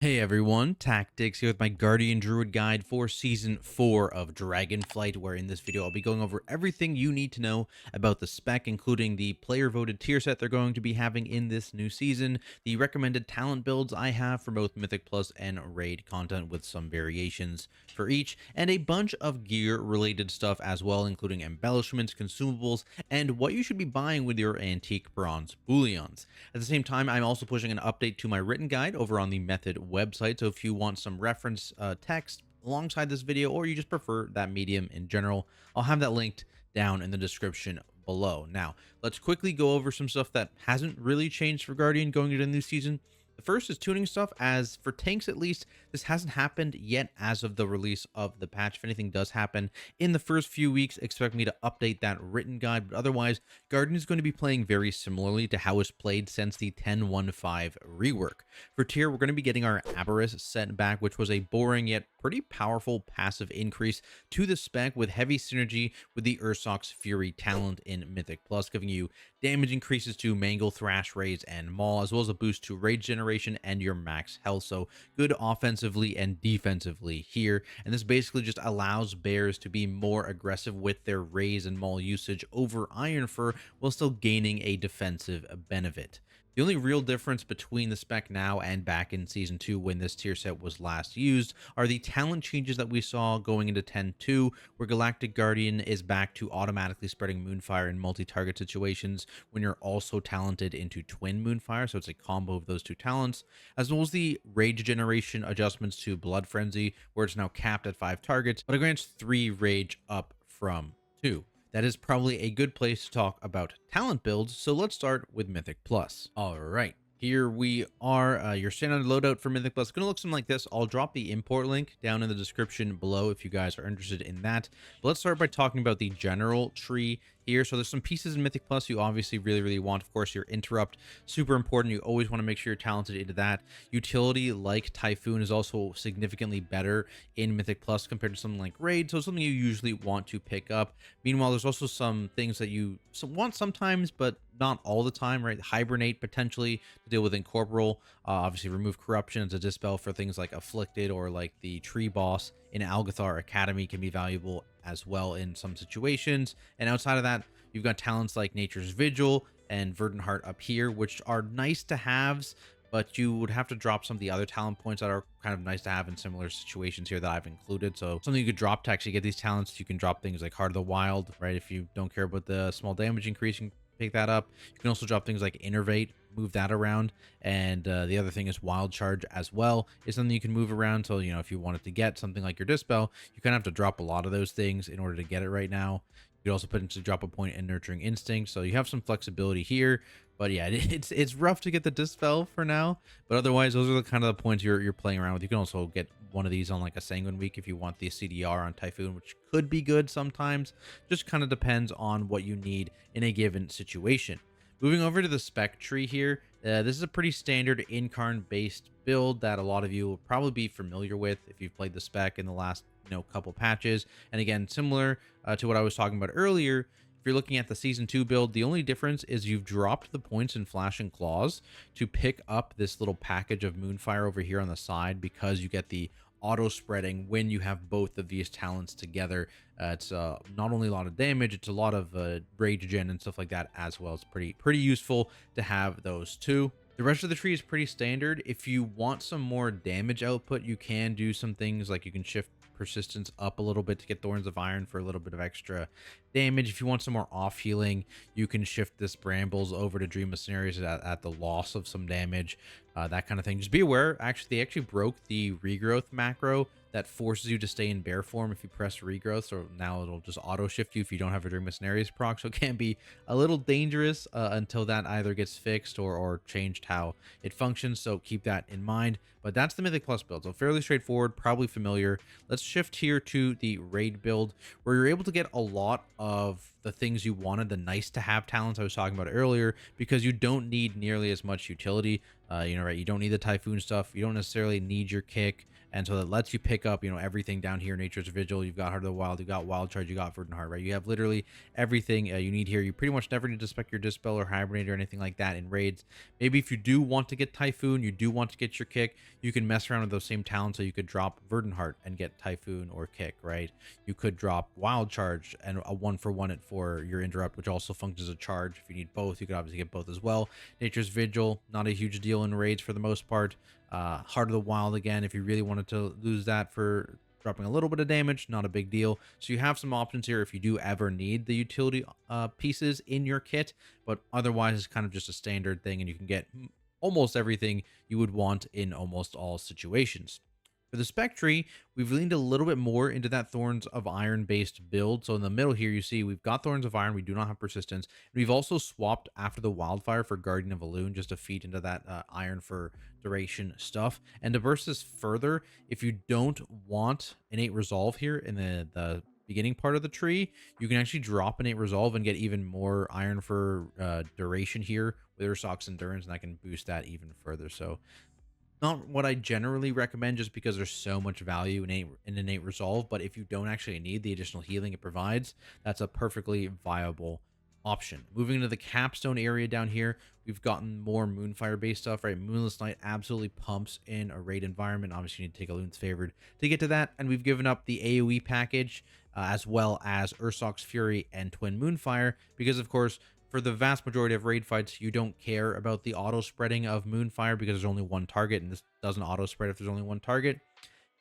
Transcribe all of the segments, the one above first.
Hey everyone, Tactics here with my Guardian Druid guide for Season 4 of Dragonflight, where in this video I'll be going over everything you need to know about the spec, including the player-voted tier set they're going to be having in this new season, the recommended talent builds I have for both Mythic Plus and Raid content with some variations for each, and a bunch of gear-related stuff as well, including embellishments, consumables, and what you should be buying with your antique bronze bullions. At the same time, I'm also pushing an update to my written guide over on the Method website, so if you want some reference text alongside this video, or you just prefer that medium in general, I'll have that linked down in the description below. Now, let's quickly go over some stuff that hasn't really changed for Guardian going into the new season. The first is tuning stuff, as for tanks at least, this hasn't happened yet as of the release of the patch. If anything does happen in the first few weeks, expect me to update that written guide, but otherwise, Guardian is going to be playing very similarly to how it's played since the 10.1.5 rework. For tier, we're going to be getting our Aberrus set back, which was a boring yet pretty powerful passive increase to the spec with heavy synergy with the Ursoc's Fury talent in Mythic Plus, giving you damage increases to Mangle, Thrash, Raise, and Maul, as well as a boost to Rage generation and your max health. So good offensively and defensively here. And this basically just allows bears to be more aggressive with their Raise and Maul usage over Iron Fur while still gaining a defensive benefit. The only real difference between the spec now and back in Season 2 when this tier set was last used are the talent changes that we saw going into 10.2, where Galactic Guardian is back to automatically spreading Moonfire in multi-target situations when you're also talented into Twin Moonfire, so it's a combo of those two talents, as well as the Rage generation adjustments to Blood Frenzy, where it's now capped at 5 targets, but it grants 3 Rage up from 2. That is probably a good place to talk about talent builds, so let's start with Mythic Plus. All right, here we are, your standard loadout for Mythic Plus. It's going to look something like this. I'll drop the import link down in the description below if you guys are interested in that. But let's start by talking about the general tree here. So there's some pieces in Mythic Plus you obviously really want. Of course, your Interrupt, super important. You always want to make sure you're talented into that. Utility like Typhoon is also significantly better in Mythic Plus compared to something like Raid, so it's something you usually want to pick up. Meanwhile, there's also some things that you want sometimes, but not all the time, right? Hibernate potentially to deal with Incorporeal. Obviously, remove Corruption as a dispel for things like Afflicted, or like the Tree Boss in Algathar Academy can be valuable as well in some situations. And outside of that, you've got talents like Nature's Vigil and Verdant Heart up here, which are nice to haves, but you would have to drop some of the other talent points that are kind of nice to have in similar situations here that I've included. So something you could drop to actually get these talents, you can drop things like Heart of the Wild, right? If you don't care about the small damage increase, you can pick that up. You can also drop things like Innervate, move that around. And the other thing is Wild Charge as well is something you can move around. So, you know, if you wanted to get something like your Dispel, you kind of have to drop a lot of those things in order to get it right now. You could also potentially drop a point in Nurturing Instinct, so you have some flexibility here. But yeah, it's rough to get the Dispel for now, but otherwise those are the kind of the points you're playing around with. You can also get one of these on like a Sanguine week if you want the CDR on Typhoon, which could be good sometimes. Just kind of depends on what you need in a given situation. Moving over to the spec tree here, this is a pretty standard Incarn based build that a lot of you will probably be familiar with if you've played the spec in the last couple patches. And again, similar to what I was talking about earlier, if you're looking at the Season 2 build, the only difference is you've dropped the points in Flash and Claws to pick up this little package of Moonfire over here on the side, because you get the auto spreading when you have both of these talents together. It's not only a lot of damage, it's a lot of rage gen and stuff like that as well. It's pretty useful to have those two. The rest of the tree is pretty standard. If you want some more damage output, you can do some things like you can shift persistence up a little bit to get Thorns of Iron for a little bit of extra damage. If you want some more off healing, you can shift this Brambles over to Dream of Scenarios at the loss of some damage, that kind of thing. Just be aware, they actually broke the regrowth macro that forces you to stay in bear form if you press regrowth, so now it'll just auto shift you if you don't have a Dream of Scenarios proc, so it can be a little dangerous until that either gets fixed or changed how it functions, so keep that in mind. But that's the Mythic Plus build, so fairly straightforward, probably familiar. Let's shift here to the Raid build, where you're able to get a lot of the things you wanted, the nice to have talents I was talking about earlier, because you don't need nearly as much utility. Right, you don't need the Typhoon stuff, you don't necessarily need your kick, And so that lets you pick up, you know, everything down here. Nature's Vigil, you've got Heart of the Wild, you've got Wild Charge, you got Verdant Heart, right? You have literally everything you need here. You pretty much never need to spec your Dispel or Hibernate or anything like that in raids. Maybe if you do want to get Typhoon, you do want to get your kick, you can mess around with those same talents. So you could drop Verdant Heart and get Typhoon or kick, right? You could drop Wild Charge and a 1-for-1 it for your Interrupt, which also functions as a charge. If you need both, you could obviously get both as well. Nature's Vigil, not a huge deal in raids for the most part. Heart of the Wild, again, if you really wanted to lose that for dropping a little bit of damage, not a big deal. So you have some options here if you do ever need the utility pieces in your kit, but otherwise it's kind of just a standard thing, and you can get almost everything you would want in almost all situations. For the spec tree, we've leaned a little bit more into that Thorns of Iron based build. So in the middle here, you see we've got Thorns of Iron. We do not have Persistence. And we've also swapped after the Wildfire for Guardian of Elune just to feed into that Iron for duration stuff. And to burst this further, if you don't want Innate Resolve here in the beginning part of the tree, you can actually drop Innate Resolve and get even more Iron for duration here with Ursock's Endurance, and I can boost that even further. So not what I generally recommend just because there's so much value in Innate Resolve, but if you don't actually need the additional healing it provides, that's a perfectly viable option. Moving into the capstone area down here, we've gotten more Moonfire based stuff, right? Moonless Night absolutely pumps in a raid environment. Obviously, you need to take Elune's Favored to get to that, and we've given up the AoE package as well as Ursock's Fury and Twin Moonfire because, of course, for the vast majority of raid fights, you don't care about the auto spreading of Moonfire because there's only one target, and this doesn't auto spread if there's only one target.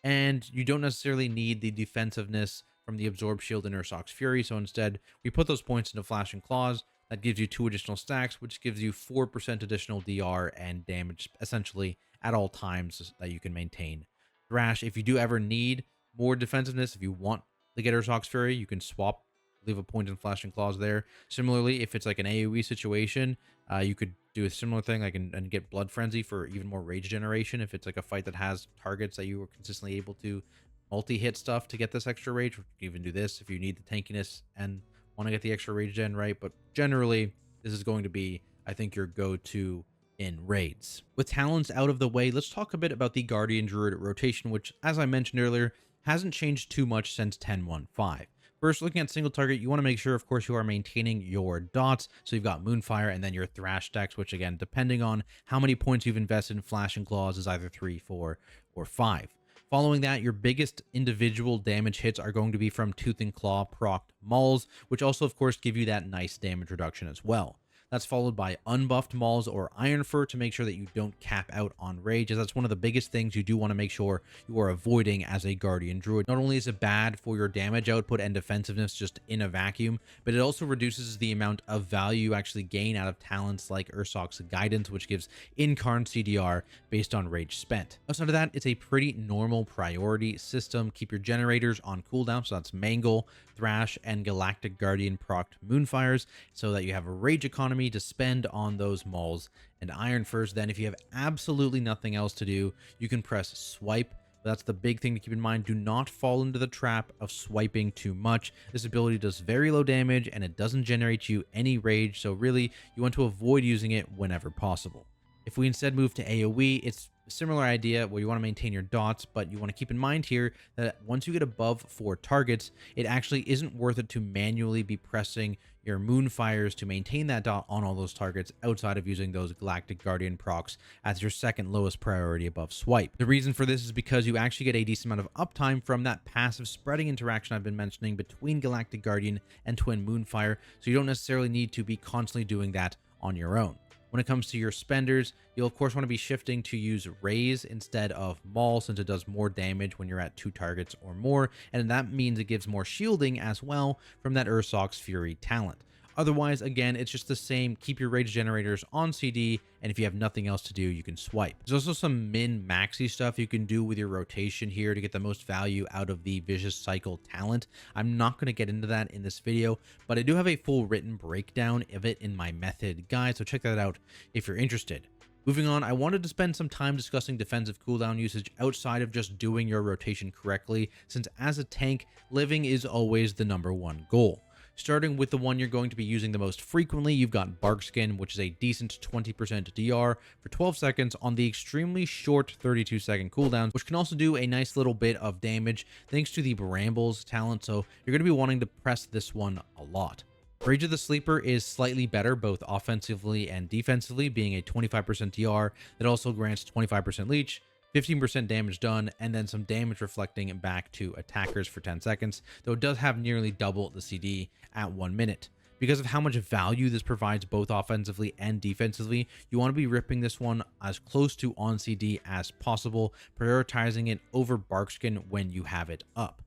And you don't necessarily need the defensiveness from the Absorb Shield and Ursock's Fury, so instead we put those points into Flashing Claws. That gives you 2 additional stacks, which gives you 4% additional DR and damage essentially at all times that you can maintain. Thrash, if you do ever need more defensiveness, if you want to get Ursock's Fury, you can swap, leave a point in Flashing Claws there. Similarly, if it's like an AoE situation, you could do a similar thing, like and get Blood Frenzy for even more rage generation. If it's like a fight that has targets that you were consistently able to multi-hit stuff to get this extra rage, you can even do this if you need the tankiness and want to get the extra rage gen, right? But generally, this is going to be, I think, your go-to in raids. With talents out of the way, let's talk a bit about the Guardian Druid rotation, which, as I mentioned earlier, hasn't changed too much since 10.1.5. First, looking at single target, you want to make sure, of course, you are maintaining your dots. So you've got Moonfire and then your Thrash stacks, which again, depending on how many points you've invested in Flashing Claws, is either 3, 4, or 5. Following that, your biggest individual damage hits are going to be from Tooth and Claw procced Mauls, which also, of course, give you that nice damage reduction as well. That's followed by unbuffed Mauls or Iron Fur to make sure that you don't cap out on rage, as that's one of the biggest things you do want to make sure you are avoiding as a Guardian Druid. Not only is it bad for your damage output and defensiveness just in a vacuum, but it also reduces the amount of value you actually gain out of talents like Ursock's Guidance, which gives Incarn CDR based on rage spent. Outside of that, it's a pretty normal priority system. Keep your generators on cooldown, so that's Mangle, Thrash, and Galactic Guardian procced Moonfires, so that you have a rage economy to spend on those Mauls and Iron Furs. Then if you have absolutely nothing else to do, you can press Swipe. That's the big thing to keep in mind. Do not fall into the trap of swiping too much. This ability does very low damage and it doesn't generate you any rage, so really you want to avoid using it whenever possible. If we instead move to AoE, it's a similar idea where you want to maintain your dots, but you want to keep in mind here that once you get above 4 targets, it actually isn't worth it to manually be pressing your Moonfires to maintain that dot on all those targets outside of using those Galactic Guardian procs as your second lowest priority above Swipe. The reason for this is because you actually get a decent amount of uptime from that passive spreading interaction I've been mentioning between Galactic Guardian and Twin Moonfire, so you don't necessarily need to be constantly doing that on your own. When it comes to your spenders, you'll of course want to be shifting to use Raise instead of Maul, since it does more damage when you're at 2 targets or more, and that means it gives more shielding as well from that Ursock's Fury talent. Otherwise, again, it's just the same. Keep your rage generators on CD, and if you have nothing else to do, you can swipe. There's also some min-maxy stuff you can do with your rotation here to get the most value out of the Vicious Cycle talent. I'm not going to get into that in this video, but I do have a full written breakdown of it in my method guide, so check that out if you're interested. Moving on, I wanted to spend some time discussing defensive cooldown usage outside of just doing your rotation correctly, since as a tank, living is always the #1 goal. Starting with the one you're going to be using the most frequently, you've got Barkskin, which is a decent 20% DR for 12 seconds on the extremely short 32-second cooldowns, which can also do a nice little bit of damage thanks to the Brambles talent, so you're going to be wanting to press this one a lot. Rage of the Sleeper is slightly better both offensively and defensively, being a 25% DR that also grants 25% leech, 15% damage done, and then some damage reflecting back to attackers for 10 seconds, though it does have nearly double the CD at 1 minute. Because of how much value this provides both offensively and defensively, you want to be ripping this one as close to on CD as possible, prioritizing it over Barkskin when you have it up.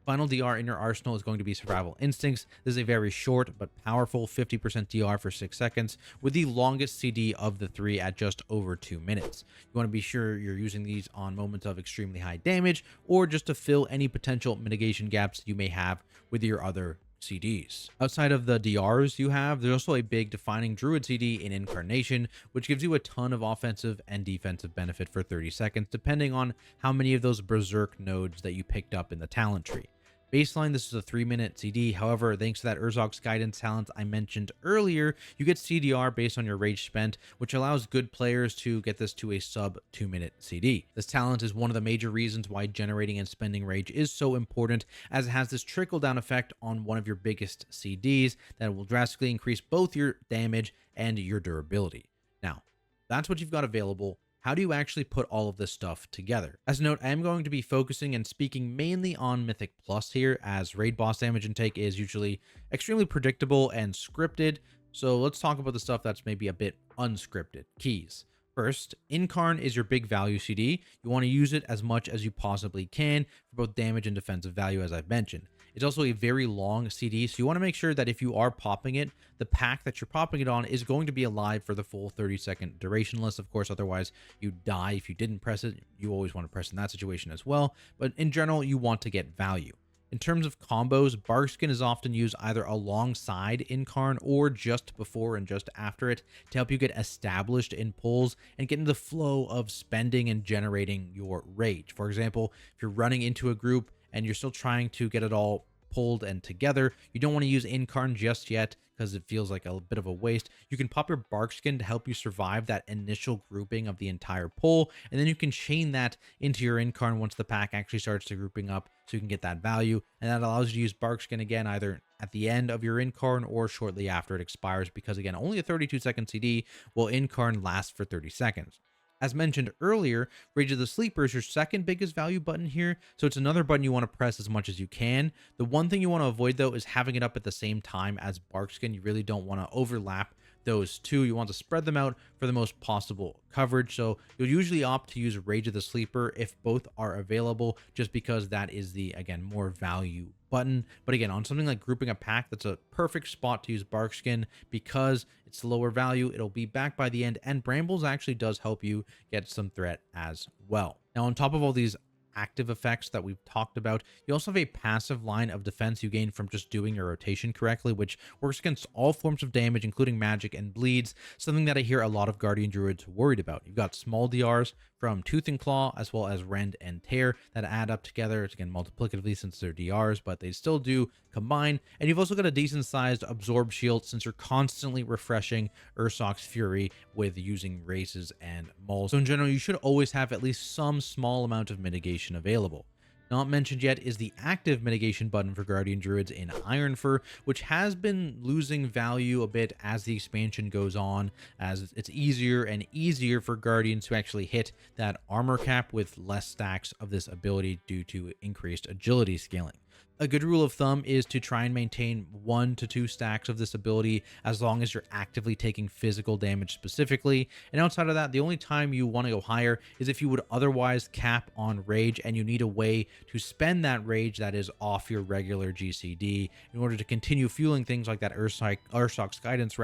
Final DR in your arsenal is going to be Survival Instincts. This is a very short but powerful 50% DR for 6 seconds with the longest CD of the three at just over 2 minutes. You want to be sure you're using these on moments of extremely high damage or just to fill any potential mitigation gaps you may have with your other CDs. Outside of the DRs you have, there's also a big defining Druid CD in Incarnation, which gives you a ton of offensive and defensive benefit for 30 seconds, depending on how many of those Berserk nodes that you picked up in the talent tree. Baseline, this is a 3-minute CD. However, thanks to that Urzok's Guidance talent I mentioned earlier, you get CDR based on your rage spent, which allows good players to get this to a sub 2-minute CD. This talent is one of the major reasons why generating and spending rage is so important, as it has this trickle-down effect on one of your biggest CDs that will drastically increase both your damage and your durability. Now, that's what you've got available. How do you actually put all of this stuff together? As a note, I am going to be focusing and speaking mainly on Mythic Plus here, as raid boss damage intake is usually extremely predictable and scripted. So let's talk about the stuff that's maybe a bit unscripted. Keys. First, Incarn is your big value CD. You want to use it as much as you possibly can for both damage and defensive value, as I've mentioned. It's also a very long CD, so you want to make sure that if you are popping it, the pack that you're popping it on is going to be alive for the full 30-second durationless. Of course, otherwise you die if you didn't press it. You always want to press in that situation as well, but in general, you want to get value. In terms of combos, Barkskin is often used either alongside Incarn or just before and just after it to help you get established in pulls and get into the flow of spending and generating your rage. For example, if you're running into a group and you're still trying to get it all pulled and together, you don't want to use Incarn just yet because it feels like a bit of a waste. You can pop your Barkskin to help you survive that initial grouping of the entire pull, and then you can chain that into your Incarn once the pack actually starts to grouping up so you can get that value, and that allows you to use Barkskin again either at the end of your Incarn or shortly after it expires, because again, only a 32-second CD, while Incarn lasts for 30 seconds. As mentioned earlier, Rage of the Sleeper is your second biggest value button here, so it's another button you want to press as much as you can. The one thing you want to avoid, though, is having it up at the same time as Barkskin. You really don't want to overlap those two. You want to spread them out for the most possible coverage, so you'll usually opt to use Rage of the Sleeper if both are available, just because that is the, again, more value button. But again, on something like grouping a pack, that's a perfect spot to use Barkskin because it's lower value, it'll be back by the end, and Brambles actually does help you get some threat as well. Now, on top of all these active effects that we've talked about, you also have a passive line of defense you gain from just doing your rotation correctly, which works against all forms of damage, including magic and bleeds, something that I hear a lot of Guardian Druids worried about. You've got small DRs from Tooth and Claw, as well as Rend and Tear, that add up together. It's again multiplicatively since they're DRs, but they still do combine. And you've also got a decent sized Absorb Shield since you're constantly refreshing Urzok's Fury with using races and mauls. So in general, you should always have at least some small amount of mitigation available. Not mentioned yet is the active mitigation button for Guardian Druids in Ironfur, which has been losing value a bit as the expansion goes on, as it's easier and easier for Guardians to actually hit that armor cap with less stacks of this ability due to increased agility scaling. A good rule of thumb is to try and maintain 1 to 2 stacks of this ability as long as you're actively taking physical damage specifically. And outside of that, the only time you want to go higher is if you would otherwise cap on rage and you need a way to spend that rage that is off your regular GCD in order to continue fueling things like that Urzok's Guidance,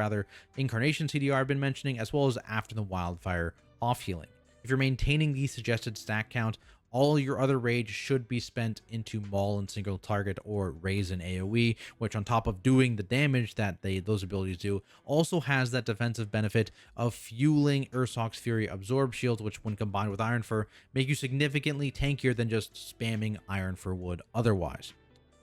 Incarnation CDR I've been mentioning, as well as After the Wildfire off healing. If you're maintaining the suggested stack count, all your other rage should be spent into Maul and Single Target or Raise and AoE, which on top of doing the damage that those abilities do, also has that defensive benefit of fueling Urzok's Fury Absorb Shield, which when combined with Ironfur, make you significantly tankier than just spamming Ironfur would otherwise.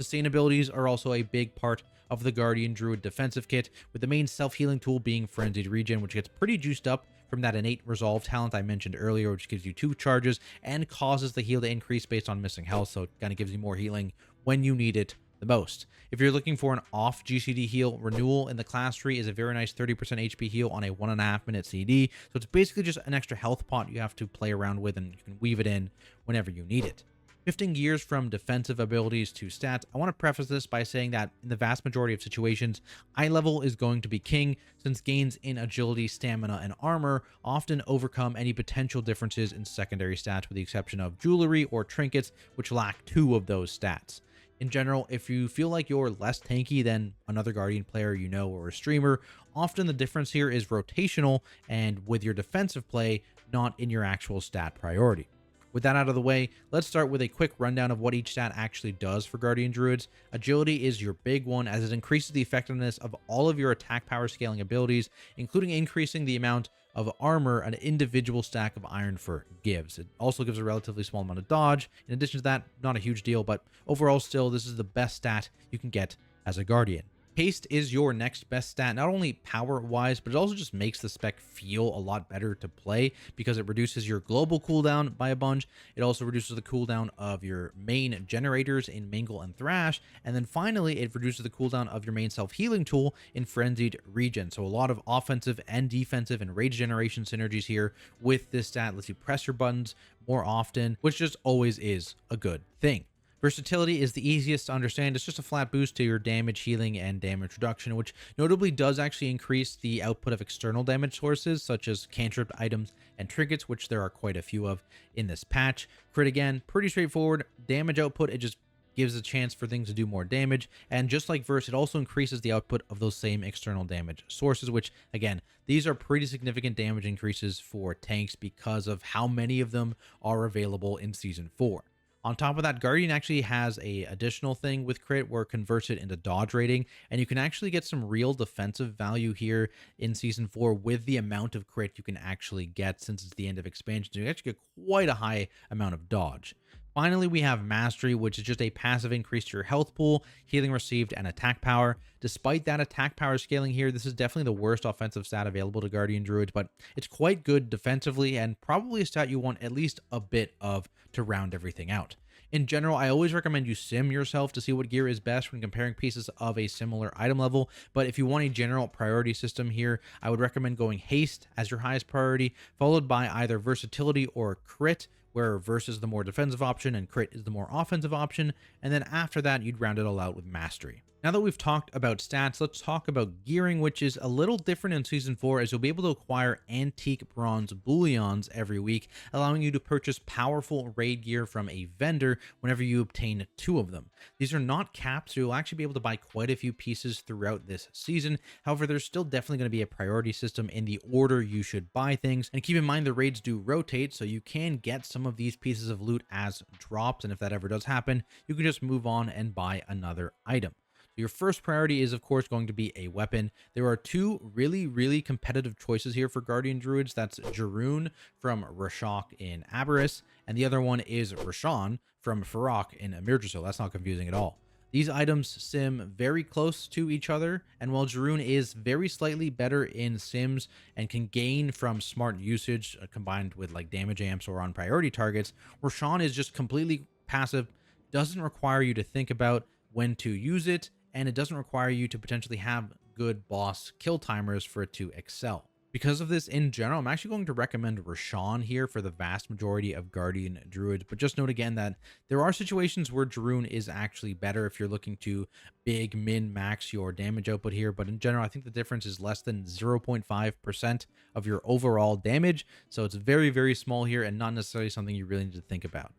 Sustainabilities are also a big part of the Guardian Druid defensive kit, with the main self-healing tool being Frenzied Regen, which gets pretty juiced up from that innate resolve talent I mentioned earlier, which gives you 2 charges and causes the heal to increase based on missing health, so it kind of gives you more healing when you need it the most. If you're looking for an off GCD heal, Renewal in the class tree is a very nice 30% HP heal on a 1.5 minute CD, so it's basically just an extra health pot you have to play around with, and you can weave it in whenever you need it. Shifting gears from defensive abilities to stats, I want to preface this by saying that in the vast majority of situations, eye level is going to be king, since gains in agility, stamina, and armor often overcome any potential differences in secondary stats, with the exception of jewelry or trinkets, which lack 2 of those stats. In general, if you feel like you're less tanky than another Guardian player you know or a streamer, often the difference here is rotational and with your defensive play, not in your actual stat priority. With that out of the way, let's start with a quick rundown of what each stat actually does for Guardian Druids. Agility is your big one, as it increases the effectiveness of all of your attack power scaling abilities, including increasing the amount of armor an individual stack of Iron Fur gives. It also gives a relatively small amount of dodge. In addition to that, not a huge deal, but overall still, this is the best stat you can get as a Guardian. Haste is your next best stat, not only power-wise, but it also just makes the spec feel a lot better to play because it reduces your global cooldown by a bunch. It also reduces the cooldown of your main generators in Mingle and Thrash, and then finally, it reduces the cooldown of your main self-healing tool in Frenzied Regen. So a lot of offensive and defensive and rage generation synergies here with this stat. Lets you press your buttons more often, which just always is a good thing. Versatility is the easiest to understand. It's just a flat boost to your damage, healing, and damage reduction, which notably does actually increase the output of external damage sources, such as cantrip items and trinkets, which there are quite a few of in this patch. Crit, again, pretty straightforward. Damage output, it just gives a chance for things to do more damage, and just like Verse, it also increases the output of those same external damage sources, which, again, these are pretty significant damage increases for tanks because of how many of them are available in Season 4. On top of that, Guardian actually has a additional thing with crit where it converts it into dodge rating, and you can actually get some real defensive value here in Season 4 with the amount of crit you can actually get, since it's the end of expansion. So you actually get quite a high amount of dodge. Finally, we have Mastery, which is just a passive increase to your health pool, healing received, and attack power. Despite that attack power scaling here, this is definitely the worst offensive stat available to Guardian Druids, but it's quite good defensively and probably a stat you want at least a bit of to round everything out. In general, I always recommend you sim yourself to see what gear is best when comparing pieces of a similar item level, but if you want a general priority system here, I would recommend going Haste as your highest priority, followed by either Versatility or Crit, where Verse is the more defensive option and Crit is the more offensive option, and then after that, you'd round it all out with Mastery. Now that we've talked about stats, let's talk about gearing, which is a little different in Season 4, as you'll be able to acquire antique bronze bullions every week, allowing you to purchase powerful raid gear from a vendor whenever you obtain 2 of them. These are not capped, so you'll actually be able to buy quite a few pieces throughout this season. However, there's still definitely going to be a priority system in the order you should buy things, and keep in mind the raids do rotate, so you can get some of these pieces of loot as drops, and if that ever does happen, you can just move on and buy another item. Your first priority is, of course, going to be a weapon. There are 2 really competitive choices here for Guardian Druids. That's Jaroon from Rashok in Aberrus, and the other one is Rashawn from Farok in Emirdrasil. That's not confusing at all. These items sim very close to each other, and while Jaroon is very slightly better in sims and can gain from smart usage combined with like damage amps or on priority targets, Rashawn is just completely passive, doesn't require you to think about when to use it, and it doesn't require you to potentially have good boss kill timers for it to excel. Because of this, in general, I'm actually going to recommend Rashawn here for the vast majority of Guardian Druids, but just note again that there are situations where Jaroon is actually better if you're looking to big min-max your damage output here, but in general, I think the difference is less than 0.5% of your overall damage, so it's very small here and not necessarily something you really need to think about.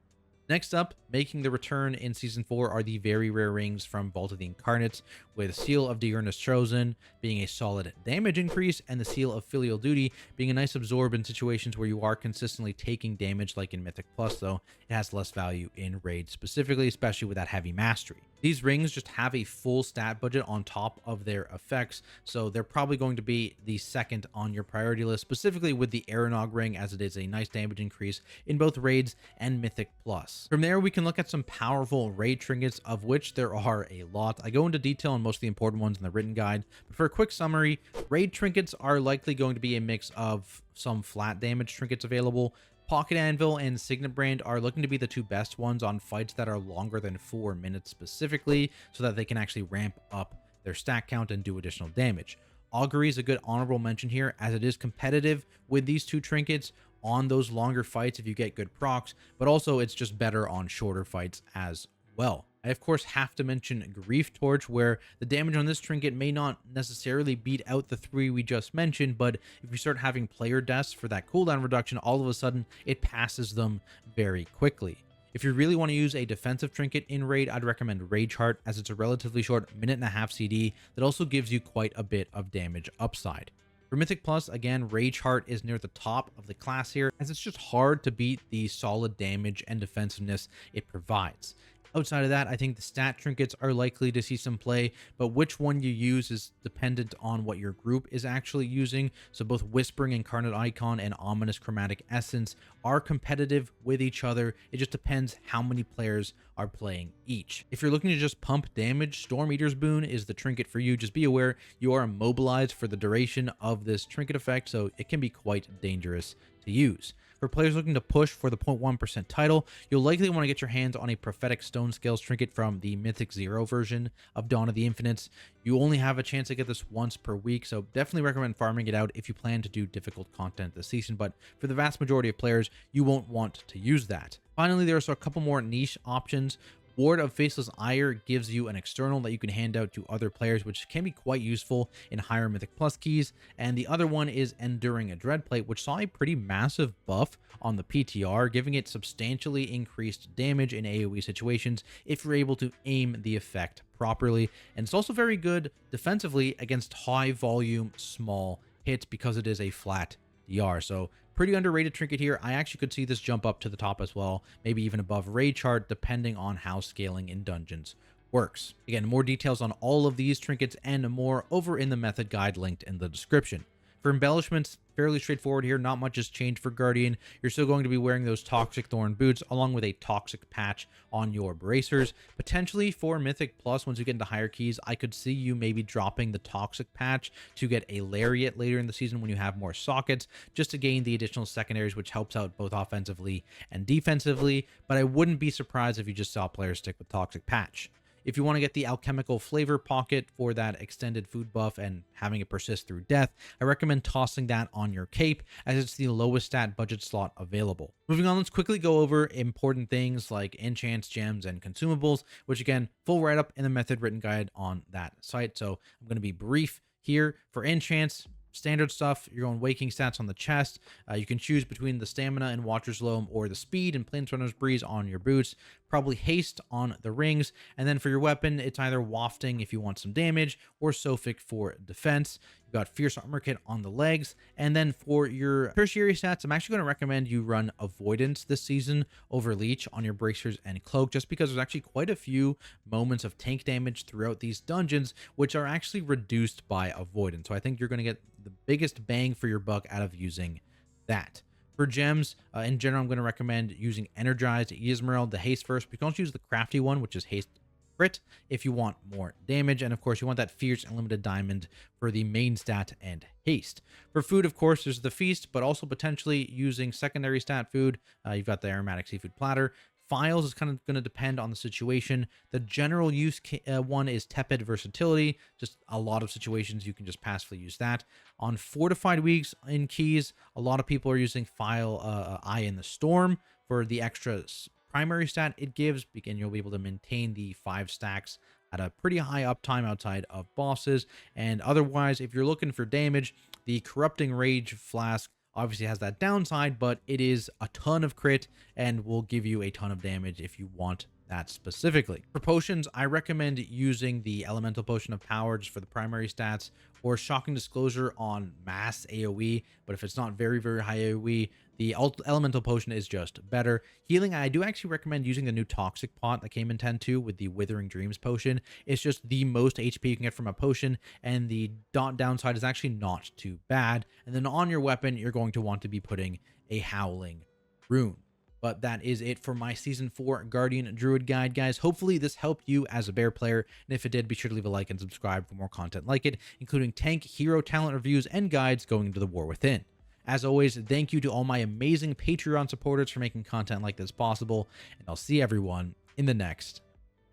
Next up, making the return in Season 4 are the very rare rings from Vault of the Incarnates, with Seal of Diurnus Chosen being a solid damage increase, and the Seal of Filial Duty being a nice absorb in situations where you are consistently taking damage, like in Mythic Plus, though it has less value in Raid specifically, especially with that heavy mastery. These rings just have a full stat budget on top of their effects, so they're probably going to be the second on your priority list, specifically with the Aeronog ring, as it is a nice damage increase in both raids and Mythic Plus. From there, we can look at some powerful raid trinkets, of which there are a lot. I go into detail on most of the important ones in the written guide, but for a quick summary, raid trinkets are likely going to be a mix of some flat damage trinkets available. Pocket Anvil and Signet Brand are looking to be the two best ones on fights that are longer than 4 minutes specifically, so that they can actually ramp up their stack count and do additional damage. Augury is a good honorable mention here, as it is competitive with these two trinkets on those longer fights if you get good procs, but also it's just better on shorter fights as well. I of course have to mention Grief Torch, where the damage on this trinket may not necessarily beat out the 3 we just mentioned, but if you start having player deaths for that cooldown reduction, all of a sudden it passes them very quickly. If you really want to use a defensive trinket in raid, I'd recommend Rage Heart, as it's a relatively short 1.5 CD that also gives you quite a bit of damage upside. For Mythic Plus, again, Rage Heart is near the top of the class here, as it's just hard to beat the solid damage and defensiveness it provides. Outside of that, I think the stat trinkets are likely to see some play, but which one you use is dependent on what your group is actually using. So both Whispering Incarnate Icon and Ominous Chromatic Essence are competitive with each other. It just depends how many players are playing each. If you're looking to just pump damage, Storm Eater's Boon is the trinket for you. Just be aware you are immobilized for the duration of this trinket effect, so it can be quite dangerous to use. For players looking to push for the 0.1% title, you'll likely want to get your hands on a Prophetic Stone Scales trinket from the Mythic Zero version of Dawn of the Infinites. You only have a chance to get this once per week, so definitely recommend farming it out if you plan to do difficult content this season, but for the vast majority of players, you won't want to use that. Finally, there are a couple more niche options. Ward of Faceless Ire gives you an external that you can hand out to other players, which can be quite useful in higher Mythic Plus keys. And the other one is Enduring a Dreadplate, which saw a pretty massive buff on the PTR, giving it substantially increased damage in AoE situations if you're able to aim the effect properly. And it's also very good defensively against high volume, small hits because it is a flat DR. So pretty underrated trinket here. I actually could see this jump up to the top as well, maybe even above Rage Heart, depending on how scaling in dungeons works. Again, more details on all of these trinkets and more over in the method guide linked in the description. For embellishments, fairly straightforward here. Not much has changed for Guardian. You're still going to be wearing those Toxic Thorn boots along with a Toxic patch on your bracers. Potentially for Mythic Plus, once you get into higher keys, I could see you maybe dropping the Toxic patch to get a Lariat later in the season when you have more sockets, just to gain the additional secondaries, which helps out both offensively and defensively. But I wouldn't be surprised if you just saw players stick with Toxic patch. If you want to get the alchemical flavor pocket for that extended food buff and having it persist through death, I recommend tossing that on your cape, as it's the lowest stat budget slot available. Moving on, let's quickly go over important things like enchants, gems, and consumables, which again, full write-up in the method written guide on that site. So I'm going to be brief here. For enchants, standard stuff, you're going Waking Stats on the chest. You can choose between the Stamina and Watcher's Loam or the Speed and Planesrunner's Breeze on your boots. Probably Haste on the rings. And then for your weapon, it's either Wafting if you want some damage or Sophic for defense. You've got Fierce Armor Kit on the legs. And then for your tertiary stats, I'm actually going to recommend you run Avoidance this season over Leech on your bracers and cloak, just because there's actually quite a few moments of tank damage throughout these dungeons, which are actually reduced by Avoidance. So I think you're going to get the biggest bang for your buck out of using that. For gems, in general, I'm going to recommend using Energized, Emerald, the Haste first, but you can also use the crafty one, which is Haste Crit, if you want more damage. And of course, you want that Fierce Unlimited Diamond for the main stat and haste. For food, of course, there's the Feast, but also potentially using secondary stat food. You've got the Aromatic Seafood Platter. Files is kind of going to depend on the situation. The general use one is Tepid Versatility. Just a lot of situations you can just passively use that. On Fortified Weeks in keys, a lot of people are using File Eye in the Storm for the extra primary stat it gives, and you'll be able to maintain the 5 stacks at a pretty high uptime outside of bosses. And otherwise, if you're looking for damage, the Corrupting Rage Flask obviously has that downside, but it is a ton of crit and will give you a ton of damage if you want that specifically. For potions, I recommend using the Elemental Potion of Power just for the primary stats, or Shocking Disclosure on mass AoE, but if it's not very, very high AoE, The elemental potion is just better. Healing, I do actually recommend using the new toxic pot that came in 10.2 with the Withering Dreams potion. It's just the most HP you can get from a potion, and the downside is actually not too bad. And then on your weapon, you're going to want to be putting a Howling Rune. But that is it for my Season 4 Guardian Druid guide, guys. Hopefully this helped you as a bear player, and if it did, be sure to leave a like and subscribe for more content like it, including tank, hero, talent reviews, and guides going into the War Within. As always, thank you to all my amazing Patreon supporters for making content like this possible, and I'll see everyone in the next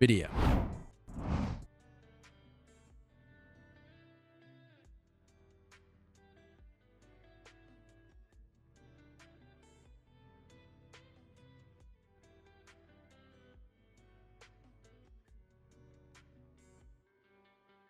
video.